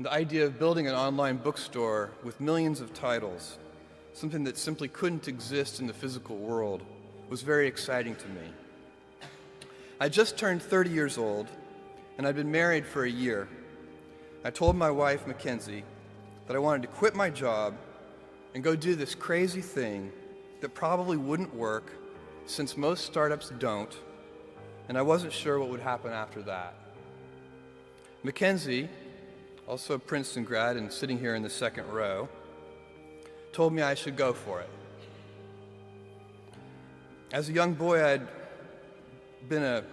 And the idea of building an online bookstore with millions of titles, something that simply couldn't exist in the physical world, was very exciting to me. I just turned 30 years old, and I'd been married for a year. I told my wife, Mackenzie, that I wanted to quit my job and go do this crazy thing that probably wouldn't work, since most startups don't, and I wasn't sure what would happen after that. Mackenzie, also a Princeton grad and sitting here in the second row, told me I should go for it. As a young boy, I'd been a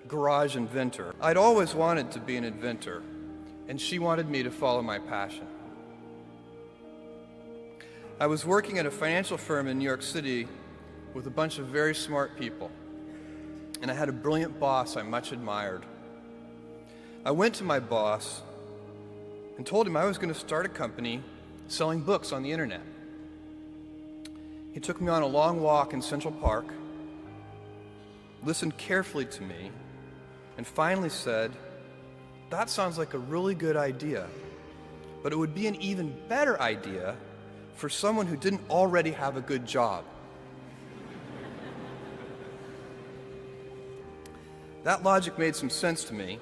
garage inventor. I'd always wanted to be an inventor, and she wanted me to follow my passion. I was working at a financial firm in New York City with a bunch of very smart people, and I had a brilliant boss I much admired. I went to my boss and told him I was going to start a company selling books on the internet. He took me on a long walk in Central Park, listened carefully to me, and finally said, "That sounds like a really good idea, but it would be an even better idea for someone who didn't already have a good job." That logic made some sense to me,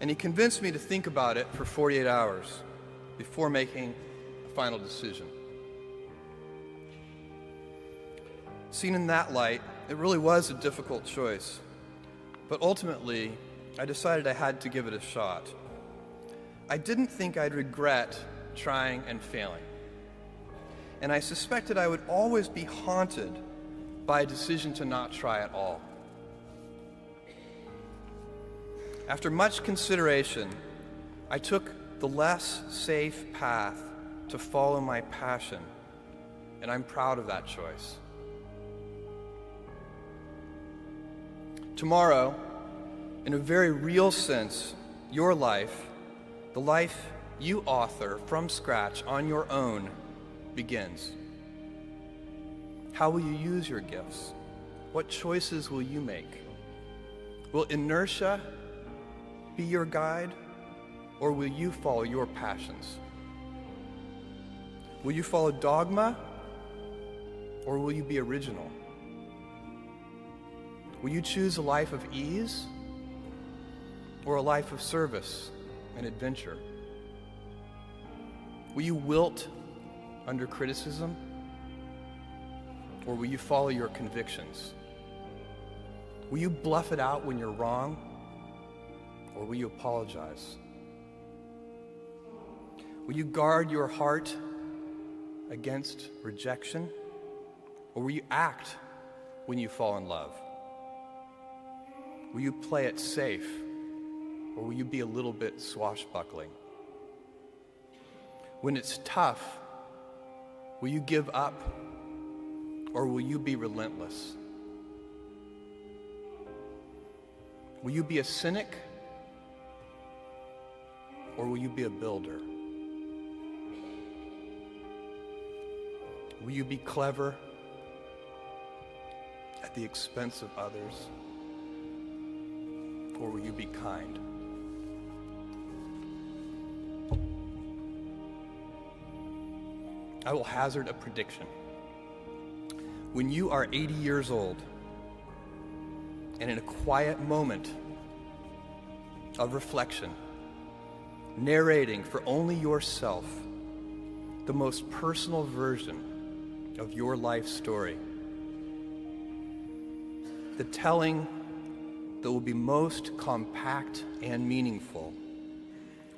and he convinced me to think about it for 48 hours before making a final decision. Seen in that light, it really was a difficult choice, but ultimately, I decided I had to give it a shot. I didn't think I'd regret trying and failing, and I suspected I would always be haunted by a decision to not try at all. After much consideration, I took the less safe path to follow my passion, and I'm proud of that choice. Tomorrow, in a very real sense, your life, the life you author from scratch on your own, begins. How will you use your gifts? What choices will you make? Will inertia be your guide, or will you follow your passions? Will you follow dogma, or will you be original? Will you choose a life of ease, or a life of service and adventure? Will you wilt under criticism, or will you follow your convictions? Will you bluff it out when you're wrong, or will you apologize? Will you guard your heart against rejection, or will you act when you fall in love? Will you play it safe, or will you be a little bit swashbuckling? When it's tough, will you give up, or will you be relentless? Will you be a cynic, or will you be a builder? Will you be clever at the expense of others, or will you be kind? I will hazard a prediction. When you are 80 years old, and in a quiet moment of reflection, narrating for only yourself the most personal version of your life story, the telling that will be most compact and meaningful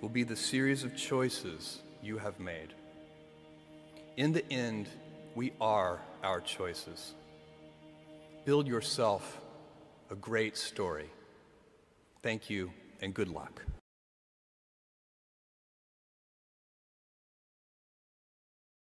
will be the series of choices you have made. In the end, we are our choices. Build yourself a great story. Thank you, and good luck.